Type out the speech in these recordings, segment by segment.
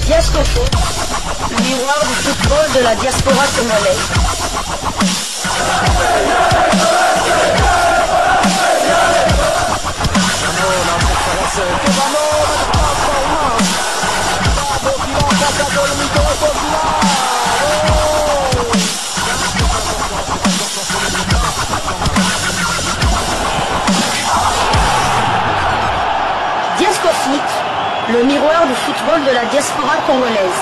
Diascofoot, le miroir du football de la diaspora congolaise. Diascofoot, le miroir du football de la diaspora congolaise.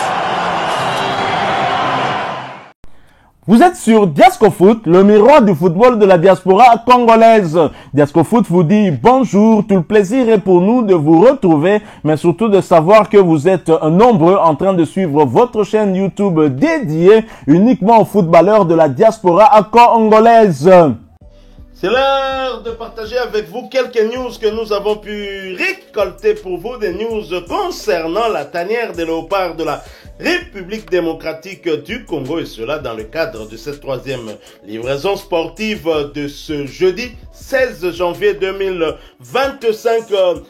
Vous êtes sur Diascofoot, le miroir du football de la diaspora congolaise. Diascofoot vous dit bonjour, tout le plaisir est pour nous de vous retrouver, mais surtout de savoir que vous êtes nombreux en train de suivre votre chaîne YouTube dédiée uniquement aux footballeurs de la diaspora congolaise. C'est l'heure de partager avec vous quelques news que nous avons pu récolter pour vous, des news concernant la tanière des léopards de la République démocratique du Congo, et cela dans le cadre de cette troisième livraison sportive de ce jeudi 16 janvier 2025.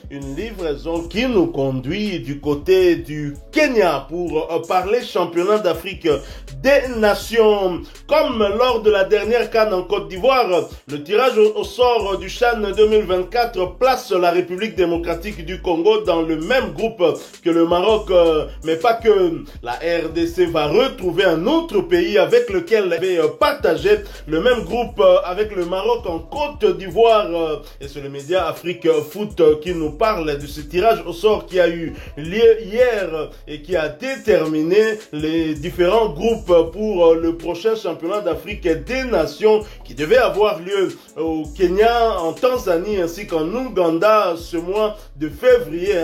Une livraison qui nous conduit du côté du Kenya pour parler championnat d'Afrique des Nations. Comme lors de la dernière CAN en Côte d'Ivoire, le tirage au sort du CHAN 2024 place la République démocratique du Congo dans le même groupe que le Maroc, mais pas que. La RDC va retrouver un autre pays avec lequel elle avait partagé le même groupe avec le Maroc en Côte d'Ivoire. Et c'est le média Afrique Foot qui nous parle de ce tirage au sort qui a eu lieu hier et qui a déterminé les différents groupes pour le prochain championnat d'Afrique des Nations qui devait avoir lieu au Kenya, en Tanzanie ainsi qu'en Ouganda ce mois de février,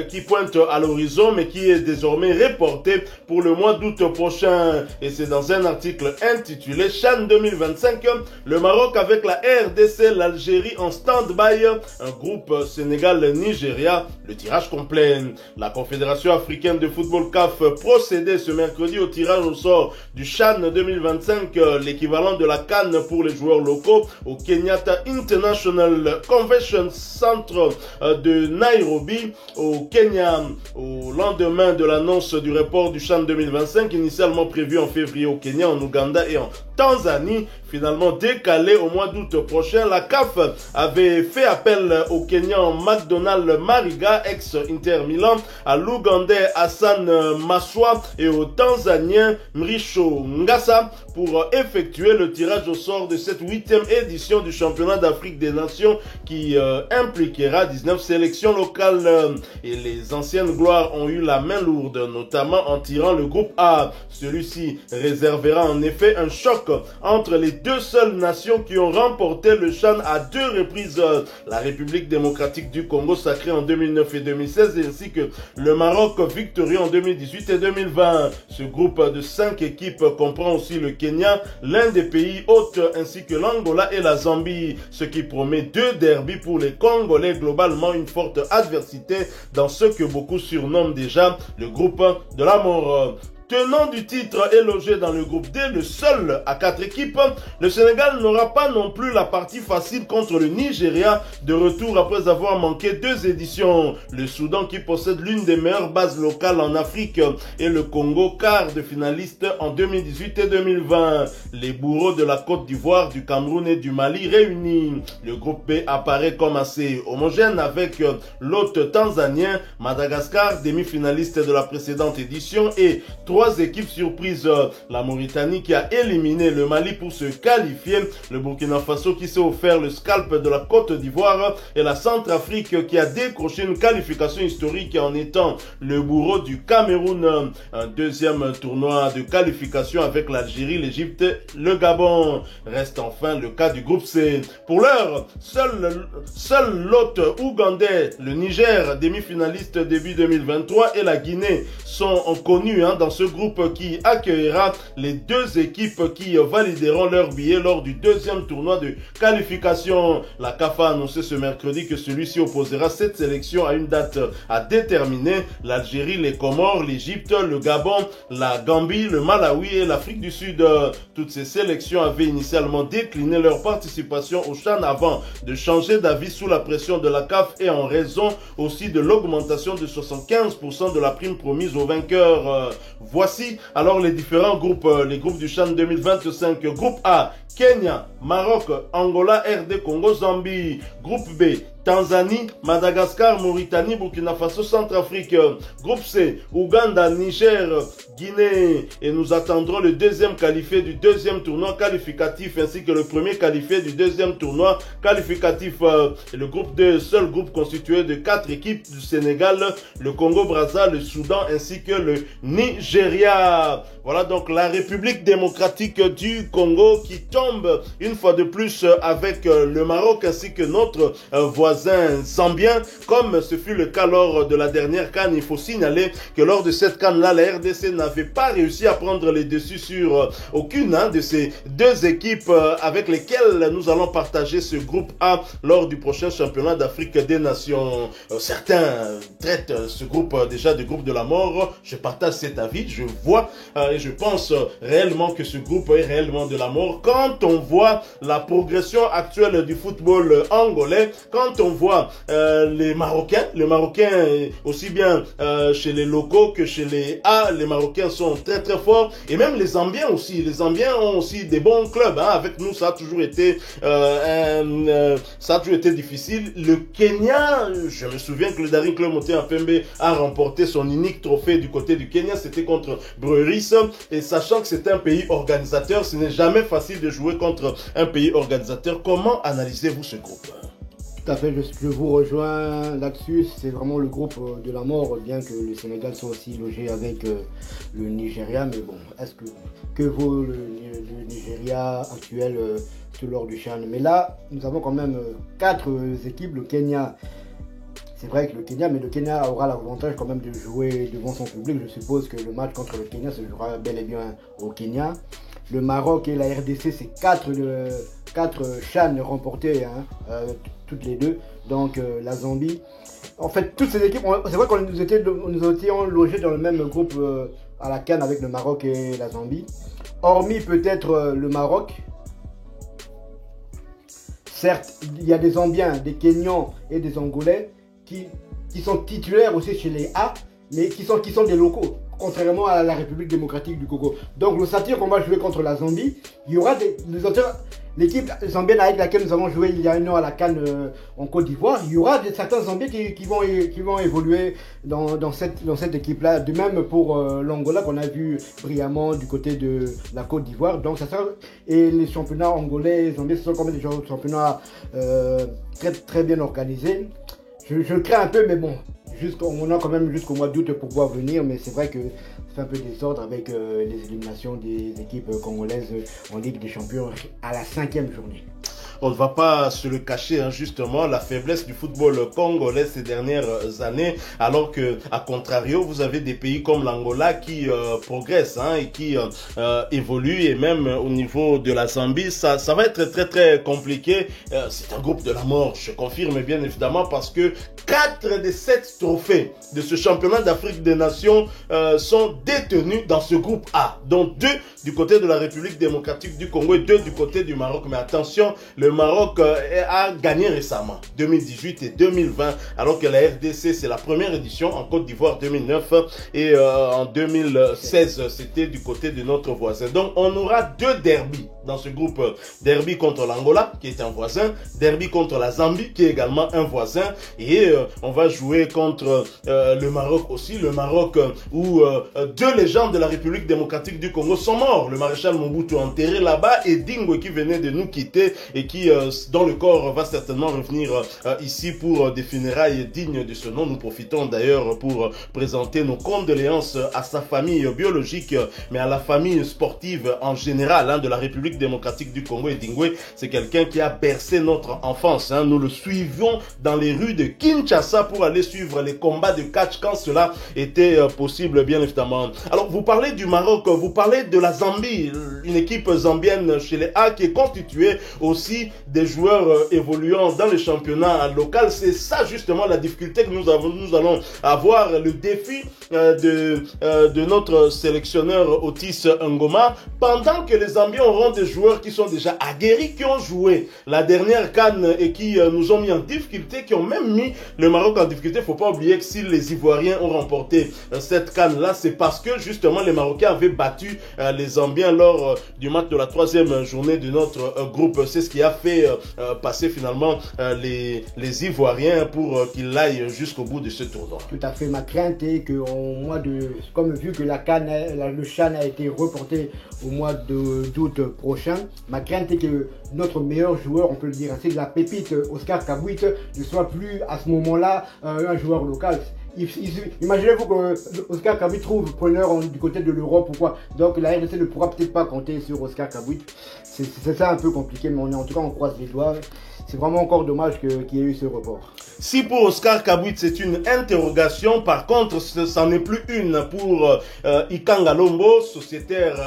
qui pointe à l'horizon mais qui est désormais reporté pour le mois d'août prochain. Et c'est dans un article intitulé CHAN 2025, le Maroc avec la RDC, l'Algérie en stand-by, un groupe Sénégal-Nigeria, le tirage complet. La Confédération africaine de football CAF procédait ce mercredi au tirage au sort du CHAN 2025, l'équivalent de la CAN pour les joueurs locaux, au Kenyatta International Convention Center de Nairobi, au Kenya, au lendemain de l'annonce du report du CHAN 2025, initialement prévu en février au Kenya, en Ouganda et en Tanzanie, finalement décalé au mois d'août prochain. La CAF avait fait appel au Kenyan McDonald Mariga, ex-Inter Milan, à l'Ougandais Hassan Maswa et au Tanzanien Mrisho Ngasa pour effectuer le tirage au sort de cette 8e édition du championnat d'Afrique des Nations qui impliquera 19 sélections locales. Et les anciennes gloires ont eu la main lourde, notamment en tirant le groupe A. Celui-ci réservera en effet un choc entre les deux seules nations qui ont remporté le CHAN à 2 reprises, la République démocratique du Congo sacrée en 2009 et 2016 ainsi que le Maroc victorieux en 2018 et 2020. Ce groupe de 5 équipes comprend aussi le Kenya, l'un des pays hôtes ainsi que l'Angola et la Zambie, ce qui promet 2 derbys pour les Congolais, globalement une forte adversité dans ce que beaucoup surnomment déjà le groupe de la mort. Tenant du titre et logé dans le groupe D, le seul à 4 équipes, le Sénégal n'aura pas non plus la partie facile contre le Nigeria, de retour après avoir manqué 2 éditions. Le Soudan qui possède l'une des meilleures bases locales en Afrique et le Congo, quart de finaliste en 2018 et 2020. Les bourreaux de la Côte d'Ivoire, du Cameroun et du Mali réunis. Le groupe B apparaît comme assez homogène avec l'hôte tanzanien, Madagascar, demi-finaliste de la précédente édition, et 3 équipes surprises. La Mauritanie qui a éliminé le Mali pour se qualifier, le Burkina Faso qui s'est offert le scalp de la Côte d'Ivoire et la Centrafrique qui a décroché une qualification historique en étant le bourreau du Cameroun. Un deuxième tournoi de qualification avec l'Algérie, l'Égypte, le Gabon. Reste enfin le cas du groupe C. Pour l'heure, seul l'hôte ougandais, le Niger, demi-finaliste début 2023, et la Guinée sont connus dans ce groupe qui accueillera les deux équipes qui valideront leur billet lors du deuxième tournoi de qualification. La CAF a annoncé ce mercredi que celui-ci opposera cette sélection à une date à déterminer. L'Algérie, les Comores, l'Égypte, le Gabon, la Gambie, le Malawi et l'Afrique du Sud. Toutes ces sélections avaient initialement décliné leur participation au CHAN avant de changer d'avis sous la pression de la CAF et en raison aussi de l'augmentation de 75% de la prime promise aux vainqueurs. Voici alors les différents groupes, les groupes du CHAN 2025. Groupe A, Kenya, Maroc, Angola, RD Congo, Zambie. Groupe B, Tanzanie, Madagascar, Mauritanie, Burkina Faso, Centrafrique. Groupe C, Ouganda, Niger, Guinée. Et nous attendrons le deuxième qualifié du deuxième tournoi qualificatif ainsi que le premier qualifié du deuxième tournoi qualificatif. Et le groupe D, seul groupe constitué de 4 équipes du Sénégal, le Congo-Brazza, le Soudan ainsi que le Nigeria. Voilà donc la République démocratique du Congo qui tombe une fois de plus avec le Maroc ainsi que notre voisin zambien, comme ce fut le cas lors de la dernière CAN. Il faut signaler que lors de cette CAN-là, la RDC n'avait pas réussi à prendre les dessus sur aucune de ces deux équipes avec lesquelles nous allons partager ce groupe A lors du prochain championnat d'Afrique des Nations. Certains traitent ce groupe déjà de groupe de la mort. Je partage cet avis. Je vois et je pense réellement que ce groupe est réellement de la mort. Quand on voit la progression actuelle du football angolais, quand on voit les Marocains aussi bien chez les locaux que chez les A, les Marocains sont très très forts et même les Zambiens aussi. Les Zambiens ont aussi des bons clubs. Hein. Avec nous, ça a toujours été difficile. Le Kenya, je me souviens que le Daring Club Moté Pembe a remporté son unique trophée du côté du Kenya. C'était contre Breuris. Et sachant que c'est un pays organisateur, ce n'est jamais facile de jouer contre un pays organisateur. Comment analysez-vous ce groupe? Tout à fait, je vous rejoins là-dessus. C'est vraiment le groupe de la mort, bien que le Sénégal soit aussi logé avec le Nigeria. Mais bon, que vaut le Nigeria actuel lors du CHAN? Mais là, nous avons quand même 4 équipes. Le Kenya, c'est vrai que le Kenya aura l'avantage quand même de jouer devant son public. Je suppose que le match contre le Kenya se jouera bel et bien au Kenya. Le Maroc et la RDC, c'est 4 CHAN remportés, hein, toutes les deux. Donc la Zambie. En fait, toutes ces équipes, c'est vrai qu'on nous étions logés dans le même groupe à la CAN avec le Maroc et la Zambie. Hormis peut-être le Maroc. Certes, il y a des Zambiens, des Kenyans et des Angolais qui sont titulaires aussi chez les A, mais qui sont des locaux, contrairement à la République démocratique du Congo. Donc le satire qu'on va jouer contre la Zambie, il y aura l'équipe zambienne avec laquelle nous avons joué il y a un an à la CAN en Côte d'Ivoire, il y aura certains Zambiens qui vont évoluer dans cette équipe-là. De même pour l'Angola qu'on a vu brillamment du côté de la Côte d'Ivoire. Donc ça sera, et les championnats angolais et zambiens, ce sont quand même des championnats très très bien organisés. Je crains un peu, mais bon, on a quand même jusqu'au mois d'août pour pouvoir venir, mais c'est vrai que c'est un peu désordre avec les éliminations des équipes congolaises en Ligue des Champions à la 5e journée. On ne va pas se le cacher, hein, justement, la faiblesse du football congolais ces dernières années, alors que, à contrario, vous avez des pays comme l'Angola qui progressent, hein, et qui évoluent, et même au niveau de la Zambie, ça va être très très compliqué. C'est un groupe de la mort, je confirme bien évidemment, parce que 4 des 7 trophées de ce championnat d'Afrique des Nations sont détenus dans ce groupe A, dont 2 du côté de la République démocratique du Congo et 2 du côté du Maroc. Mais attention, le Maroc a gagné récemment, 2018 et 2020, alors que la RDC, c'est la première édition en Côte d'Ivoire 2009 et en 2016, c'était du côté de notre voisin. Donc, on aura 2 derbys dans ce groupe. Derby contre l'Angola, qui est un voisin, derby contre la Zambie, qui est également un voisin, et on va jouer contre le Maroc aussi, le Maroc où 2 légendes de la République démocratique du Congo sont morts. Le maréchal Mobutu enterré là-bas et Dingwe qui venait de nous quitter et qui dont le corps va certainement revenir ici pour des funérailles dignes de ce nom. Nous profitons d'ailleurs pour présenter nos condoléances à sa famille biologique, mais à la famille sportive en général de la République démocratique du Congo. Edingwe, c'est quelqu'un qui a bercé notre enfance. Nous le suivions dans les rues de Kinshasa pour aller suivre les combats de catch quand cela était possible, bien évidemment. Alors, vous parlez du Maroc, vous parlez de la Zambie, une équipe zambienne chez les A qui est constituée aussi des joueurs évoluant dans le championnat local. C'est ça justement la difficulté que nous allons avoir, le défi de notre sélectionneur Otis Ngoma, pendant que les Zambiens auront des joueurs qui sont déjà aguerris, qui ont joué la dernière CAN et qui nous ont mis en difficulté, qui ont même mis le Maroc en difficulté. Il ne faut pas oublier que si les Ivoiriens ont remporté cette CAN-là, c'est parce que justement les Marocains avaient battu les Zambiens lors du match de la 3e journée de notre groupe. C'est ce qui a fait passer finalement les Ivoiriens pour qu'ils aillent jusqu'au bout de ce tournoi. Tout à fait. Ma crainte est que comme vu que la CAN, le CHAN a été reporté au mois d'août prochain, ma crainte est que notre meilleur joueur, on peut le dire ainsi, de la pépite Oscar Kabouit ne soit plus à ce moment-là un joueur local. Imaginez-vous que Oscar Kabouit trouve preneur du côté de l'Europe ou quoi. Donc la RDC ne pourra peut-être pas compter sur Oscar Kabouit. C'est ça un peu compliqué, mais en tout cas on croise les doigts. C'est vraiment encore dommage qu'il y ait eu ce report. Si pour Oscar Kabouit c'est une interrogation, par contre ce n'en est plus une pour Ikanga Lombo,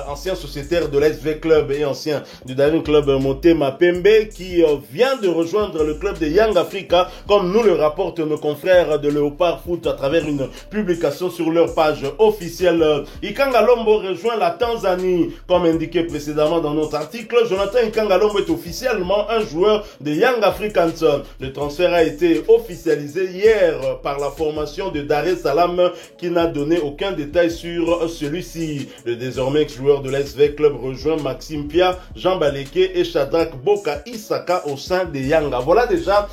ancien sociétaire de l'SV Club et ancien du Daring Club Motema Pembe, qui vient de rejoindre le club de Young Africa, comme nous le rapportent nos confrères de Léopard Foot à travers une publication sur leur page officielle. Ikanga Lombo rejoint la Tanzanie, comme indiqué précédemment dans notre article. Jonathan Ikanga Lombo est officiellement un joueur de Young Africans. Le transfert a été officialisé hier par la formation de Dar es Salaam, qui n'a donné aucun détail sur celui-ci. Le désormais joueur de l'SV Club rejoint Maxime Pia, Jean Baleke et Shadrack Boka Isaka au sein des Yanga. Voilà déjà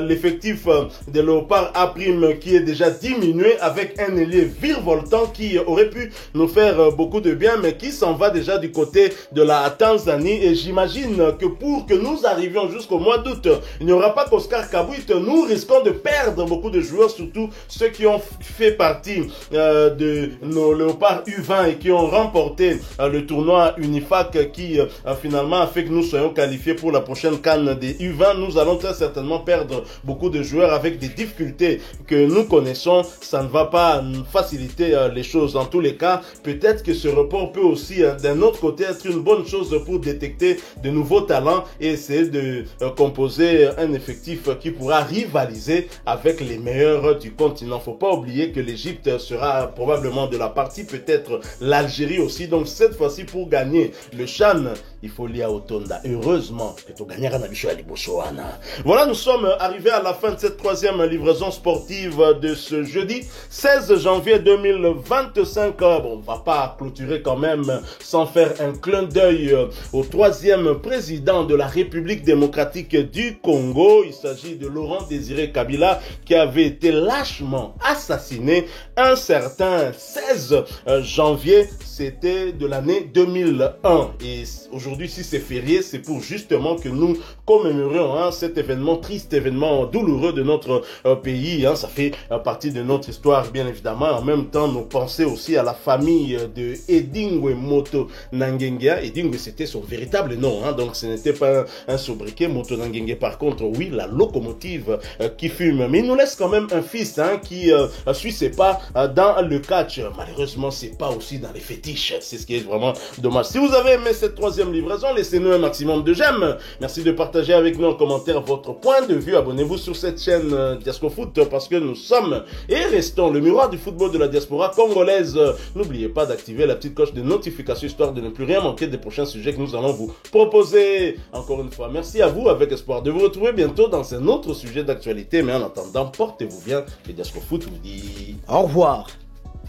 l'effectif de Léopard A' qui est déjà diminué, avec un ailier virevoltant qui aurait pu nous faire beaucoup de bien, mais qui s'en va déjà du côté de la Tanzanie. Et j'imagine que pour que nous arrivions jusqu'au mois d'août, il n'y aura pas qu'Oscar Kabouit. Nous risquons de perdre beaucoup de joueurs, surtout ceux qui ont fait partie de nos Léopards U20 et qui ont remporté le tournoi Unifac, qui finalement a fait que nous soyons qualifiés pour la prochaine CAN des U20. Nous allons très certainement perdre beaucoup de joueurs avec des difficultés que nous connaissons. Ça ne va pas faciliter les choses. En tous les cas, peut-être que ce report peut aussi d'un autre côté être une bonne chose pour détecter de nouveaux talents et essayer de composer un effectif qui pourra rivaliser avec les meilleurs du continent. Faut pas oublier que l'Égypte sera probablement de la partie, peut-être l'Algérie aussi. Donc cette fois-ci, pour gagner le CHAN, il faut l'IA Otonda. Heureusement que tu gagneras na bicho ali Botswana. Voilà, nous sommes arrivés à la fin de cette troisième livraison sportive de ce jeudi 16 janvier 2025. Bon, on va pas clôturer quand même sans faire un clin d'œil au troisième président de la République démocratique du Congo. Il s'agit de Laurent Désiré Kabila, qui avait été lâchement assassiné un certain 16 janvier, c'était de l'année 2001. Et aujourd'hui, si c'est férié, c'est pour justement que nous commémorions cet événement, triste événement douloureux de notre pays. Ça fait partie de notre histoire, bien évidemment. En même temps, nos pensées aussi à la famille de Edingwe Moto Nangenge. Edingwe, c'était son véritable nom, donc ce n'était pas un sobriquet. Moto Nangenge, par contre, oui, la locomotive qui fume. Mais il nous laisse quand même un fils qui suit ses pas dans le catch. Malheureusement, c'est pas aussi dans les fétiches. C'est ce qui est vraiment dommage. Si vous avez aimé cette troisième livraison, laissez-nous un maximum de j'aime. Merci de partager avec nous en commentaire votre point de vue. Abonnez-vous sur cette chaîne Diasco Foot, parce que nous sommes et restons le miroir du football de la diaspora congolaise. N'oubliez pas d'activer la petite cloche de notification, histoire de ne plus rien manquer des prochains sujets que nous allons vous proposer. Encore une fois, merci à vous, avec espoir de vous retrouver bientôt dans un autre sujet d'actualité. Mais en attendant, portez-vous bien et Diasco Foot vous dit au revoir.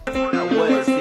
Ouais,